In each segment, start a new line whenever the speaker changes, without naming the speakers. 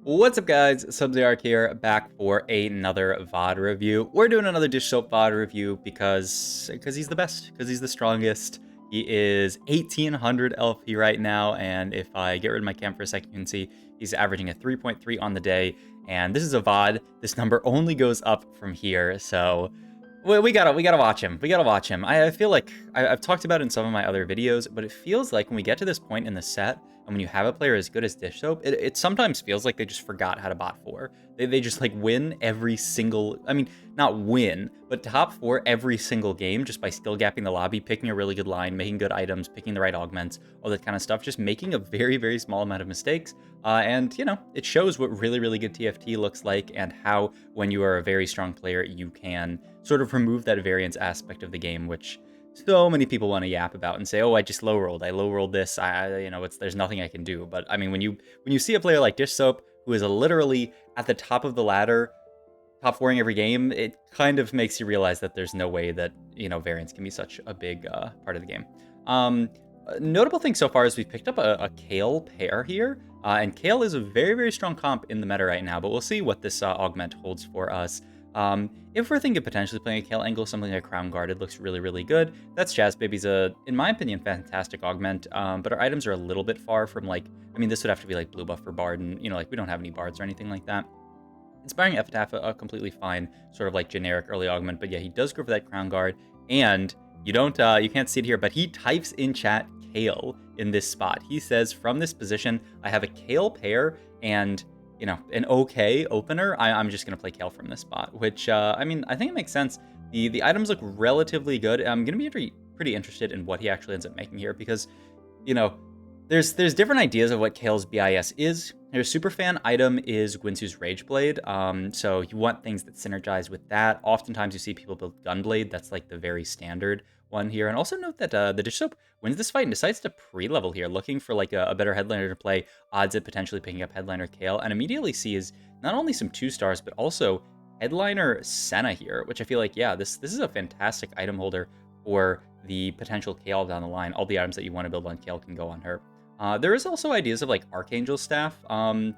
What's up, guys? Sub-Zero here, back for another VOD review. We're doing another Dish Soap VOD review because he's the best, because he's the strongest. He is 1800 LP right now, and if I get rid of my cam for a second, you can see he's averaging a 3.3 on the day. And this is a VOD. This number only goes up from here, so we gotta watch him. We gotta watch him. I feel like I've talked about it in some of my other videos, but it feels like when we get to this point in the set, and when you have a player as good as Dish Soap, it sometimes feels like they just forgot how to bot 4. They just like win every single, I mean, not win, but top 4 every single game just by skill gapping the lobby, picking a really good line, making good items, picking the right augments, all that kind of stuff, just making a very, very small amount of mistakes. And, you know, it shows what really, really good TFT looks like and how, when you are a very strong player, you can sort of remove that variance aspect of the game, which so many people want to yap about and say, "Oh, I just low rolled. I low rolled this. You know, there's nothing I can do." But I mean, when you see a player like Dish Soap, who is literally at the top of the ladder, top 4ing every game, it kind of makes you realize that there's no way that, you know, variance can be such a big part of the game. Notable thing so far is we've picked up a Kayle pair here, and Kayle is a very, very strong comp in the meta right now, but we'll see what this augment holds for us. If we're thinking of potentially playing a Kayle angle, something like Crown Guarded looks really, really good. That's Jazz Baby's in my opinion, fantastic augment, but our items are a little bit far from, like, I mean, this would have to be like blue buff for Bard, and, you know, like, we don't have any Bards or anything like that. Inspiring Epitaph, a completely fine sort of like generic early augment, but yeah, he does go for that Crown Guard, and you can't see it here, but he types in chat Kayle in this spot. He says, from this position, I have a Kayle pair and, you know, an okay opener. I'm just going to play Kayle from this spot, which, I mean, I think it makes sense. The items look relatively good. I'm going to be pretty interested in what he actually ends up making here because, you know, there's different ideas of what Kayle's BIS is. Your superfan item is Gwinsu's Rageblade, so you want things that synergize with that. Oftentimes you see people build Gunblade. That's like the very standard one here. And also note that the Dish Soap wins this fight and decides to pre-level here, looking for like a better headliner to play, odds at potentially picking up headliner Kayle, and immediately sees not only some 2-stars, but also headliner Senna here, which I feel like, yeah, this is a fantastic item holder for the potential Kayle down the line. All the items that you want to build on Kayle can go on her. There is also ideas of like Archangel Staff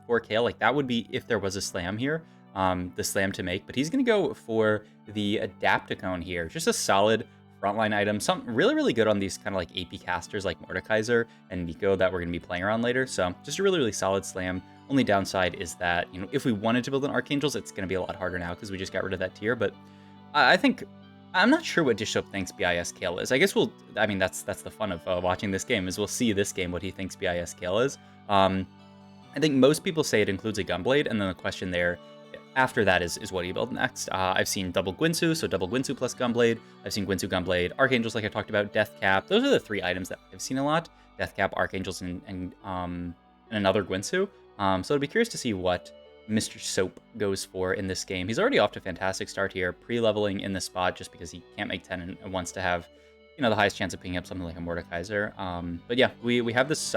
for Kayle. Like that would be if there was a slam here, the slam to make. But he's going to go for the Adapticone here. Just a solid frontline item. Something really, really good on these kind of like AP casters like Mordekaiser and Nico that we're going to be playing around later. So just a really, really solid slam. Only downside is that, you know, if we wanted to build an Archangels, it's going to be a lot harder now because we just got rid of that tier. But I think I'm not sure what Dish Soap thinks BIS Kayle is. I guess I mean, that's the fun of watching this game, is we'll see this game what he thinks BIS Kayle is. I think most people say it includes a Gunblade, and then the question there after that is what do you build next? I've seen double Gwinsu, so double Gwinsu plus Gunblade. I've seen Gwinsu Gunblade, Archangels like I talked about, Death Cap. Those are the 3 items that I've seen a lot. Death Cap, Archangels, and another Gwinsu. So I'd be curious to see what Mr. Soap goes for in this game. He's already off to a fantastic start here, pre-leveling in this spot just because he can't make 10 and wants to have, you know, the highest chance of picking up something like a Mordekaiser. But yeah, we have this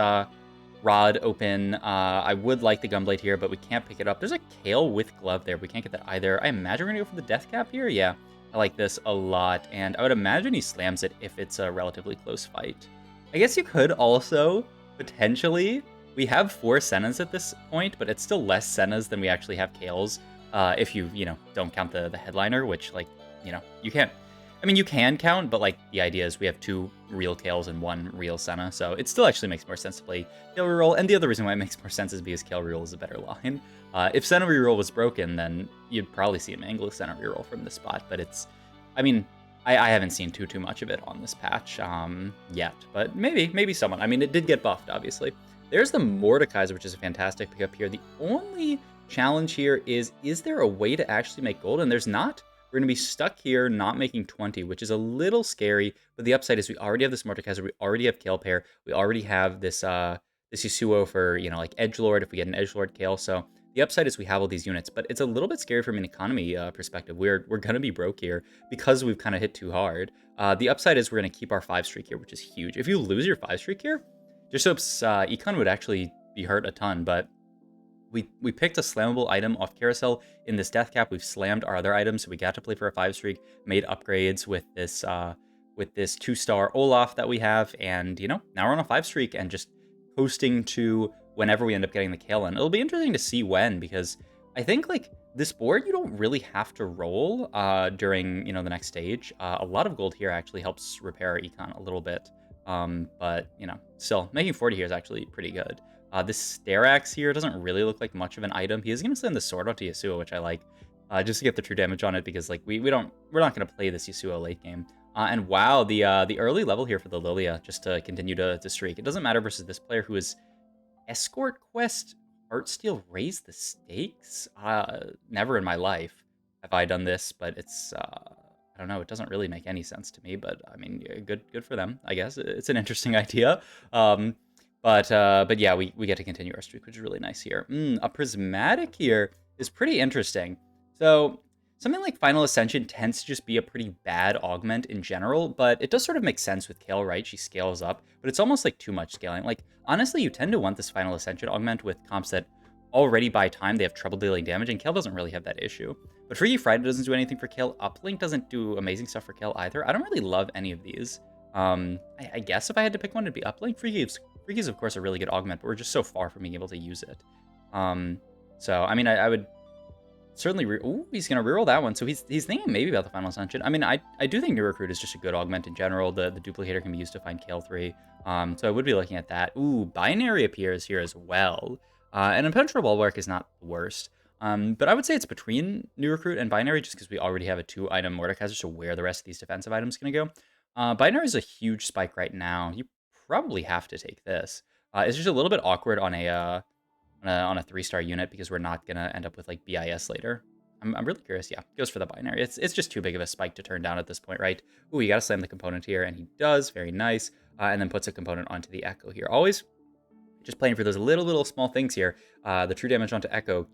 rod open. I would like the Gunblade here, but we can't pick it up. There's a Kayle with glove there. We can't get that either. I imagine we're gonna go for the Death Cap here. Yeah, I like this a lot, and I would imagine he slams it if it's a relatively close fight. I guess you could also potentially. We have 4 Sennas at this point, but it's still less Sennas than we actually have Kayles. If you know, don't count the headliner, which, like, you know, you can't. I mean, you can count, but like the idea is we have 2 real Kayles and 1 real Senna, so it still actually makes more sense to play Kayle Reroll. And the other reason why it makes more sense is because Kayle Reroll is a better line. If Senna Reroll was broken, then you'd probably see him angle Senna Reroll from this spot. But it's, I mean, I haven't seen too much of it on this patch yet, but maybe someone. I mean, it did get buffed, obviously. There's the Mordekaiser, which is a fantastic pickup here. The only challenge here is there a way to actually make gold? And there's not. We're going to be stuck here not making 20, which is a little scary. But the upside is we already have this Mordekaiser. We already have Kayle pair. We already have this this Yasuo for, you know, like Edgelord if we get an Edgelord Kayle. So the upside is we have all these units. But it's a little bit scary from an economy perspective. We're going to be broke here because we've kind of hit too hard. The upside is we're going to keep our 5 streak here, which is huge. If you lose your 5 streak here, Dish Soap's econ would actually be hurt a ton, but we picked a slammable item off Carousel in this Death Cap. We've slammed our other items, so we got to play for a 5 streak, made upgrades with this 2-star Olaf that we have, and, you know, now we're on a 5 streak and just coasting to whenever we end up getting the Kayle in. It'll be interesting to see when, because I think like this board you don't really have to roll during the next stage. A lot of gold here actually helps repair our econ a little bit, but still making 40 here is actually pretty good. This Stair Axe here doesn't really look like much of an item. He is going to send the sword onto Yasuo, which I like, just to get the true damage on it, because like we're not going to play this Yasuo late game. And wow, the early level here for the Lilia, just to continue to streak. It doesn't matter versus this player who is Escort Quest Heartsteel raise the stakes? Never in my life have I done this, but it's I don't know. It doesn't really make any sense to me, but I mean, good for them, I guess. It's an interesting idea. But yeah, we get to continue our streak, which is really nice here. A prismatic here is pretty interesting. So something like Final Ascension tends to just be a pretty bad augment in general, but it does sort of make sense with Kayle, right? She scales up, but it's almost like too much scaling. Like, honestly, you tend to want this Final Ascension augment with comps that already by time they have trouble dealing damage, and Kayle doesn't really have that issue. But Freaky Friday doesn't do anything for Kayle. Uplink doesn't do amazing stuff for Kayle either. I don't really love any of these. I guess if I had to pick one, it'd be Uplink. Freaky's, of course, a really good augment, but we're just so far from being able to use it. So, I mean, I would certainly... he's going to reroll that one. So he's thinking maybe about the Final Ascension. I mean, I do think New Recruit is just a good augment in general. The duplicator can be used to find Kayle 3. So I would be looking at that. Ooh, Binary appears here as well. And Impenetrable Bulwark is not the worst. But I would say it's between New Recruit and Binary, just because we already have a 2-item Mordekaiser, so where the rest of these defensive items going to go. Binary is a huge spike right now. You probably have to take this. It's just a little bit awkward on a 3-star unit, because we're not going to end up with like BIS later. I'm really curious. Yeah, goes for the Binary. It's just too big of a spike to turn down at this point, right? Ooh, you got to slam the component here, and he does. Very nice. And then puts a component onto the Echo here. Always just playing for those little small things here. The true damage onto Echo,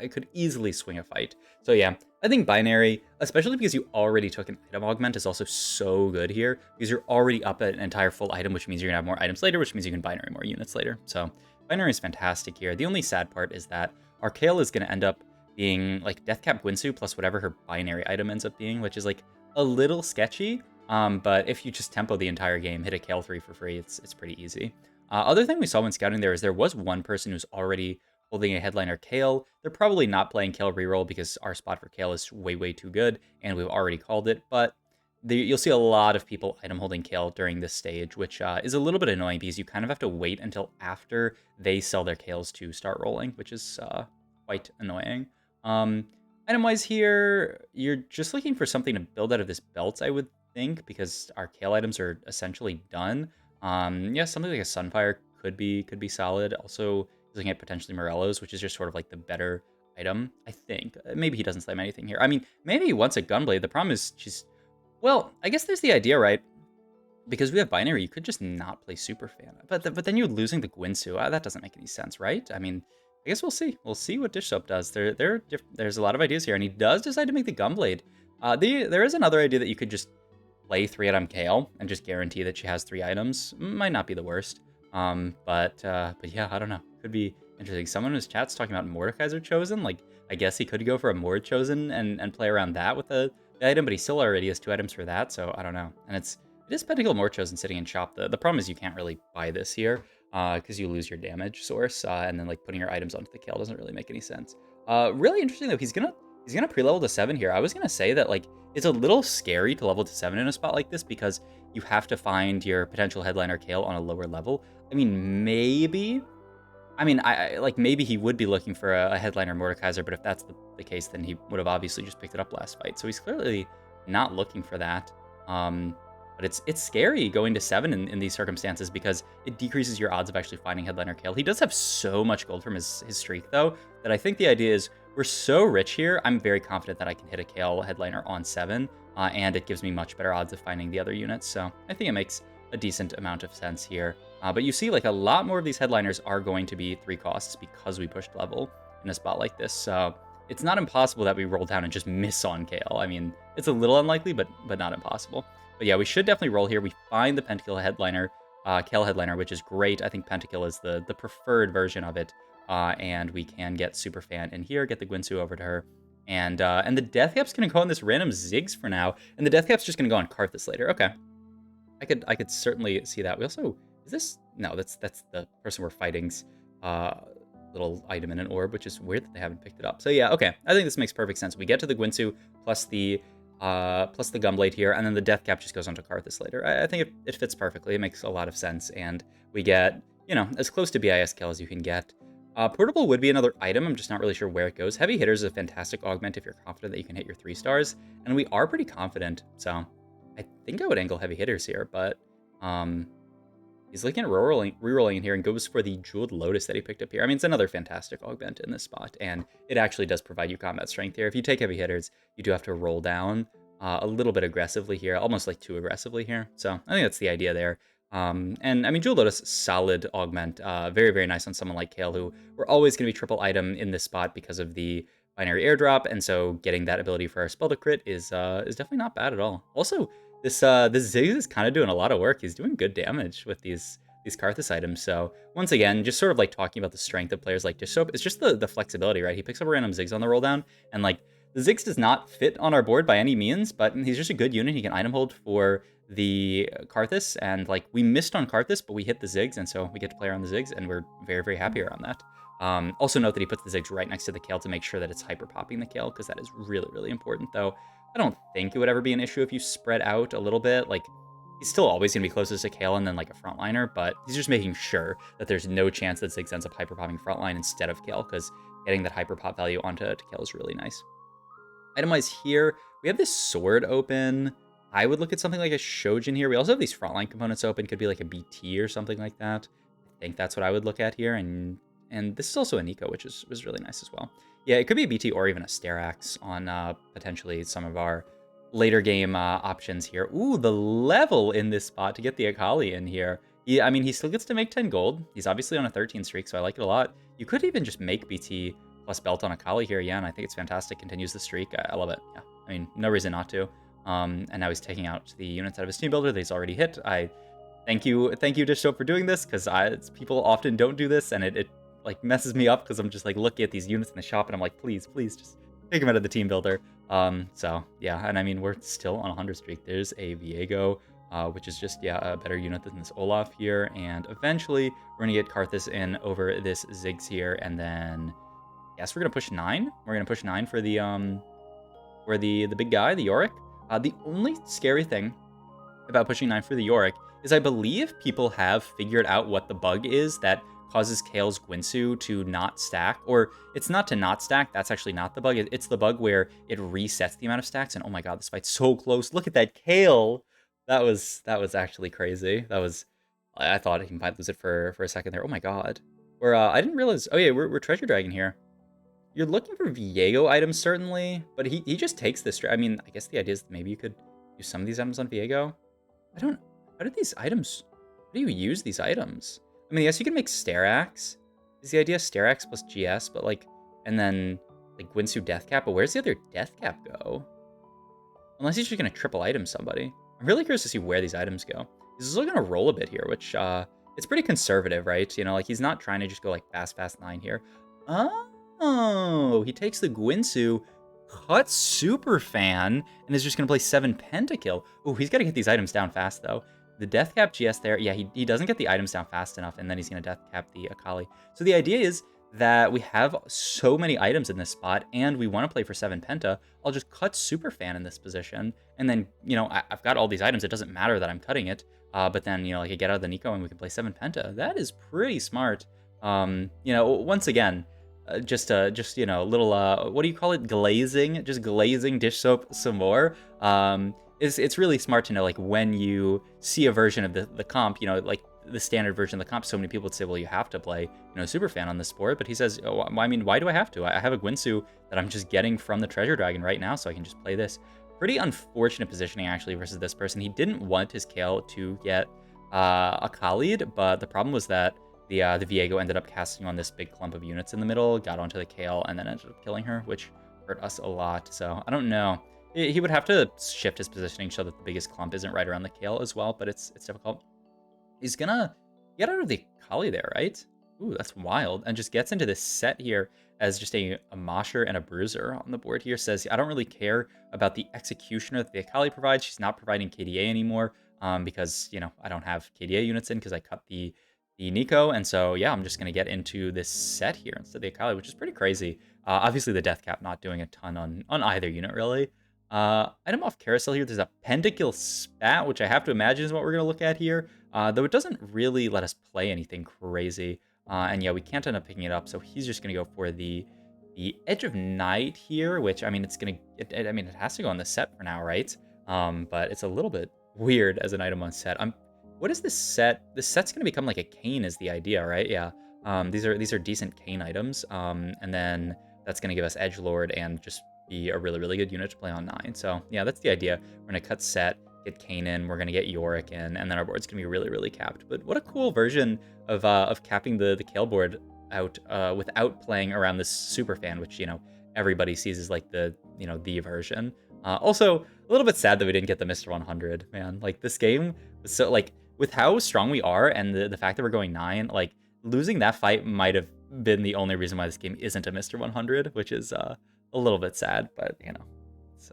could easily swing a fight. So yeah, I think Binary, especially because you already took an item augment, is also so good here, because you're already up at an entire full item, which means you're gonna have more items later, which means you can Binary more units later. So Binary is fantastic here. The only sad part is that our Kayle is gonna end up being like Deathcap Gwinsu plus whatever her Binary item ends up being, which is like a little sketchy. But if you just tempo the entire game, hit a Kayle 3 for free, it's pretty easy. Other thing we saw when scouting there is there was one person who's already holding a headliner Kayle. They're probably not playing Kayle reroll because our spot for Kayle is way too good, and we've already called it. But you'll see a lot of people item holding Kayle during this stage, which is a little bit annoying, because you kind of have to wait until after they sell their Kayles to start rolling, which is quite annoying. Item-wise here, you're just looking for something to build out of this belt, I would think, because our Kayle items are essentially done. Yeah, something like a Sunfire could be solid. Also, looking at potentially Morello's, which is just sort of like the better item, I think. Maybe he doesn't slam anything here. I mean, maybe he wants a Gunblade. The problem is well, I guess there's the idea, right? Because we have Binary, you could just not play Superfan. But then you're losing the Gwinsu. That doesn't make any sense, right? I mean, I guess we'll see. We'll see what Dish Soap does. There's a lot of ideas here, and he does decide to make the Gunblade. There is another idea that you could just play 3-item Kayle and just guarantee that she has 3 items. Might not be the worst. But yeah, I don't know. Could be interesting. Someone in his chat's talking about Mordekaiser Chosen. Like, I guess he could go for a Mord Chosen and play around that with the item, but he still already has 2 items for that, so I don't know. And it is Pentacle Mord Chosen sitting in shop. The problem is you can't really buy this here, because you lose your damage source, and then like putting your items onto the Kayle doesn't really make any sense. Really interesting though, he's gonna pre-level to 7 here. I was gonna say that like it's a little scary to level to 7 in a spot like this, because you have to find your potential headliner Kayle on a lower level. I mean, maybe maybe he would be looking for a headliner Mordekaiser, but if that's the case, then he would have obviously just picked it up last fight. So he's clearly not looking for that. But it's scary going to 7 in these circumstances, because it decreases your odds of actually finding headliner Kayle. He does have so much gold from his streak, though, that I think the idea is we're so rich here, I'm very confident that I can hit a Kayle headliner on 7, and it gives me much better odds of finding the other units. So I think it makes a decent amount of sense here. But you see, like, a lot more of these headliners are going to be 3 costs because we pushed level in a spot like this. So it's not impossible that we roll down and just miss on Kayle. I mean, it's a little unlikely, but not impossible. But yeah, we should definitely roll here. We find the Pentakill headliner, Kayle headliner, which is great. I think Pentakill is the preferred version of it. And we can get Superfan in here, get the Gwinsu over to her. And the Deathcap's going to go on this random Ziggs for now. And the Deathcap's just going to go on Karthus later. Okay. I could certainly see that. We also... Is this... No, that's the person we're fighting's uh, little item in an orb, which is weird that they haven't picked it up. So yeah, okay. I think this makes perfect sense. We get to the Gwinsu plus the Gunblade here, and then the Death Cap just goes onto Karthus later. I think it fits perfectly. It makes a lot of sense, and we get, you know, as close to BIS kill as you can get. Portable would be another item. I'm just not really sure where it goes. Heavy Hitters is a fantastic augment if you're confident that you can hit your 3 stars, and we are pretty confident, so I think I would angle Heavy Hitters here, but he's looking at rerolling in here and goes for the Jeweled Lotus that he picked up here. I mean, it's another fantastic augment in this spot, and it actually does provide you combat strength here. If you take Heavy Hitters, you do have to roll down a little bit aggressively here, almost like too aggressively here, so I think that's the idea there. And I mean, Jewel Lotus, solid augment, very, very nice on someone like Kayle, who we're always going to be triple item in this spot because of the binary airdrop, and so getting that ability for our spell to crit is definitely not bad at all. Also, this Ziggs is kind of doing a lot of work. He's doing good damage with these Karthus items. So once again, just sort of like talking about the strength of players like Dish Soap, it's just the flexibility, right? He picks up a random Ziggs on the roll down, and like the Ziggs does not fit on our board by any means, but he's just a good unit. He can item hold for the Karthus, and like we missed on Karthus, but we hit the Ziggs, and so we get to play around the Ziggs, and we're very, very happy around that. Also note that he puts the Ziggs right next to the Kayle to make sure that it's hyper popping the Kayle, because that is really, really important. Though I don't think it would ever be an issue if you spread out a little bit. Like, he's still always going to be closest to Kayle and then like a frontliner, but he's just making sure that there's no chance that Ziggs ends up hyper popping frontline instead of Kayle, because getting that hyper pop value onto Kayle is really nice. Item-wise here, we have this sword open. I would look at something like a Shojin here. We also have these frontline components open. Could be like a BT or something like that. I think that's what I would look at here. And this is also a Nico, which was really nice as well. Yeah, it could be a BT or even a Sterax on potentially some of our later game options here. Ooh, the level in this spot to get the Akali in here. Yeah, I mean, he still gets to make 10 gold. He's obviously on a 13 streak, so I like it a lot. You could even just make BT plus belt on Akali here, yeah, and I think it's fantastic. Continues the streak. I love it. Yeah, I mean, no reason not to. And now he's taking out the units out of his team builder that he's already hit. I thank you, Dish Soap, for doing this, because people often don't do this, and it like messes me up because I'm just like looking at these units in the shop and I'm like, please, just take him out of the team builder. So yeah, and I mean, we're still on a 100 streak. There's a Viego, which is just, yeah, a better unit than this Olaf here, and eventually we're gonna get Karthus in over this Ziggs here, and then yes, we're gonna push 9. We're gonna push 9 for the big guy, the Yorick. The only scary thing about pushing 9 for the Yorick is I believe people have figured out what the bug is that causes Kayle's Gwinsu to not stack, or it's not to not stack, that's actually not the bug, it's the bug where it resets the amount of stacks, and oh my god, this fight's so close. Look at that Kayle! That was actually crazy. I thought he might lose it for a second there. Oh my god. I didn't realize, oh yeah, we're Treasure Dragon here. You're looking for Viego items, certainly, but he just takes this. I mean, I guess the idea is that maybe you could use some of these items on Viego. How do you use these items? I mean, yes, you can make Sterax. Is the idea Sterax plus GS, but like, and then like Gwinsu Death Cap, but where's the other Death Cap go? Unless he's just gonna triple item somebody. I'm really curious to see where these items go. He's also gonna roll a bit here, which it's pretty conservative, right? You know, like he's not trying to just go like fast 9 here. Oh, he takes the Gwinsu, cuts Super Fan, and is just going to play 7 Pentakill. Oh, he's got to get these items down fast, though. The Death Cap GS there, yeah, he doesn't get the items down fast enough, and then he's going to Death Cap the Akali. So the idea is that we have so many items in this spot, and we want to play for 7 Penta. I'll just cut Super Fan in this position, and then, you know, I've got all these items. It doesn't matter that I'm cutting it, but then, you know, like I get out of the Nico, and we can play 7 Penta. That is pretty smart. You know, once again, just you know, little what do you call it, glazing, just glazing Dish Soap some more. It's really smart to know, like, when you see a version of the comp, you know, like the standard version of the comp, so many people would say, well, you have to play, you know, Super Fan on this board, but he says, oh, I mean, why do I have to? I have a Gwinsu that I'm just getting from the Treasure Dragon right now, so I can just play this. Pretty unfortunate positioning, actually, versus this person. He didn't want his Kayle to get Akali'd, but the problem was that the Viego ended up casting on this big clump of units in the middle, got onto the Kayle, and then ended up killing her, which hurt us a lot. So I don't know. He would have to shift his positioning so that the biggest clump isn't right around the Kayle as well, but it's difficult. He's gonna get out of the Akali there, right? Ooh, that's wild. And just gets into this set here as just a Mosher and a Bruiser on the board here. Says, I don't really care about the executioner that the Akali provides. She's not providing KDA anymore because, you know, I don't have KDA units in because I cut the the Nico, and so, yeah, I'm just gonna get into this set here instead of the Kayle, which is pretty crazy. Obviously, the death cap not doing a ton on either unit, really. Item off carousel here, there's a Pentakill Spat, which I have to imagine is what we're gonna look at here, though it doesn't really let us play anything crazy. And yeah, we can't end up picking it up, so he's just gonna go for the Edge of Night here, which, I mean, I mean, it has to go on the set for now, right? But it's a little bit weird as an item on set. What is this set? This set's gonna become like a Kayn is the idea, right? Yeah. These are decent Kayn items. And then that's gonna give us Edgelord and just be a really, really good unit to play on 9. So yeah, that's the idea. We're gonna cut set, get Kayn in, we're gonna get Yorick in, and then our board's gonna be really, really capped. But what a cool version of capping the Kayle board out without playing around this super fan, which, you know, everybody sees as like the version. Also, a little bit sad that we didn't get the Mr. 100, man. Like, this game was so, like, with how strong we are and the fact that we're going 9, like, losing that fight might have been the only reason why this game isn't a Mr. 100, which is a little bit sad, but, you know,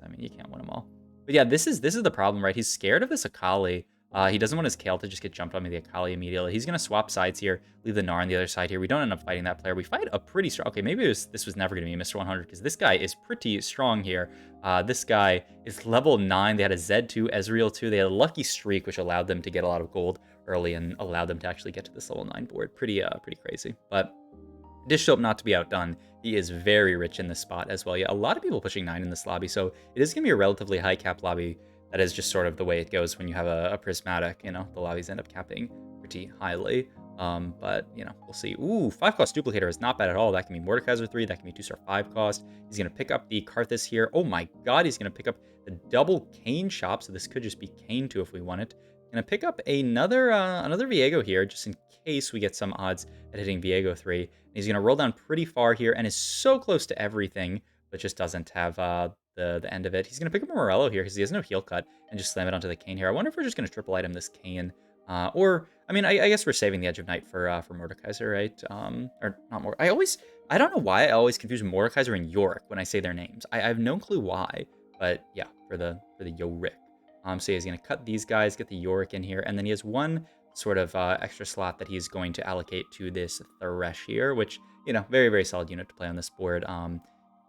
I mean, you can't win them all. But yeah, this is the problem, right? He's scared of this Akali. He doesn't want his Kayle to just get jumped on by the Akali immediately. He's going to swap sides here, leave the Gnar on the other side here. We don't end up fighting that player. We fight a pretty strong... Okay, maybe this was never going to be Mr. 100 because this guy is pretty strong here. This guy is level 9. They had a Z2, Ezreal 2. They had a Lucky Streak, which allowed them to get a lot of gold early and allowed them to actually get to this level 9 board. Pretty crazy. But Dish Soap not to be outdone. He is very rich in this spot as well. Yeah, a lot of people pushing 9 in this lobby, so it is going to be a relatively high cap lobby. That is just sort of the way it goes when you have a prismatic, you know, the lobbies end up capping pretty highly. But, you know, we'll see. Ooh, 5-cost duplicator is not bad at all. That can be Mordekaiser 3, that can be 2-star 5-cost. He's going to pick up the Karthus here. Oh my god, he's going to pick up the double Kayn shop, so this could just be Kayn 2 if we want it. Going to pick up another Viego here, just in case we get some odds at hitting Viego 3. And he's going to roll down pretty far here and is so close to everything, but just doesn't have the end of it. He's going to pick up a Morello here because he has no heal cut and just slam it onto the Kayn here. I wonder if we're just going to triple item this Kayn. Or, I mean, I guess we're saving the Edge of Night for Mordekaiser, right? Or not more. I don't know why I always confuse Mordekaiser and Yorick when I say their names. I have no clue why, but yeah, for the Yorick. So he's going to cut these guys, get the Yorick in here, and then he has one sort of extra slot that he's going to allocate to this Thresh here, which, you know, very, very solid unit to play on this board.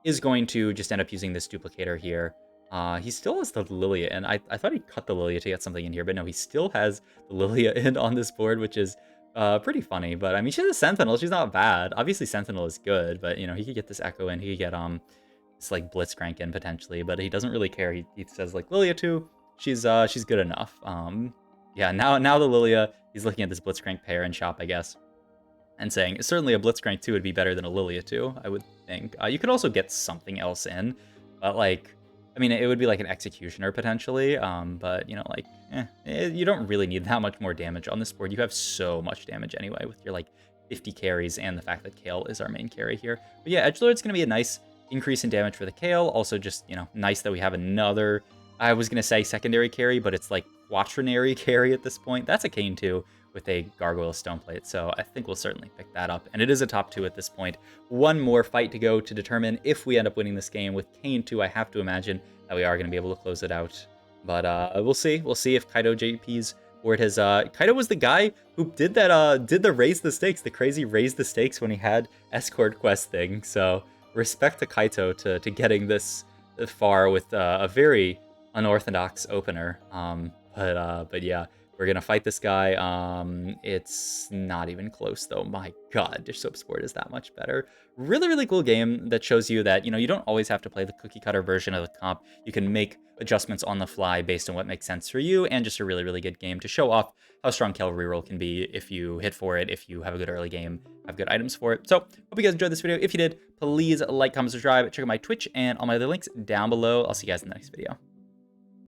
Is going to just end up using this duplicator here. He still has the Lilia in. I thought he cut the Lilia to get something in here, but no, he still has the Lilia in on this board, which is pretty funny. But I mean, she's a Sentinel. She's not bad. Obviously, Sentinel is good, but, you know, he could get this Echo in. He could get this like Blitzcrank in potentially, but he doesn't really care. He says like Lilia 2, she's good enough. Yeah, now the Lilia, he's looking at this Blitzcrank pair in shop, I guess, and saying certainly a Blitzcrank 2 would be better than a Lilia 2, I would think. You could also get something else in, but, like, I mean, it would be like an Executioner potentially, but, you know, like, you don't really need that much more damage on this board. You have so much damage anyway with your, like, 50 carries and the fact that Kayle is our main carry here. But yeah, Edgelord's going to be a nice increase in damage for the Kayle. Also just, you know, nice that we have another, I was going to say secondary carry, but it's like quaternary carry at this point. That's a Kayn 2 with a Gargoyle Stoneplate, so I think we'll certainly pick that up. And it is a top 2 at this point. One more fight to go to determine if we end up winning this game. With Kayn 2, I have to imagine that we are going to be able to close it out. But we'll see. We'll see if Kaito JP's board has... Kaito was the guy who did that, did the raise the stakes, the crazy raise the stakes when he had Escort Quest thing. So respect to Kaito to getting this far with a very unorthodox opener. But yeah. We're going to fight this guy. It's not even close, though. My god, Dish Soap Sport is that much better. Really, really cool game that shows you that, you know, you don't always have to play the cookie-cutter version of the comp. You can make adjustments on the fly based on what makes sense for you, and just a really, really good game to show off how strong Kayle Reroll can be if you hit for it, if you have a good early game, have good items for it. So, hope you guys enjoyed this video. If you did, please like, comment, subscribe, check out my Twitch, and all my other links down below. I'll see you guys in the next video.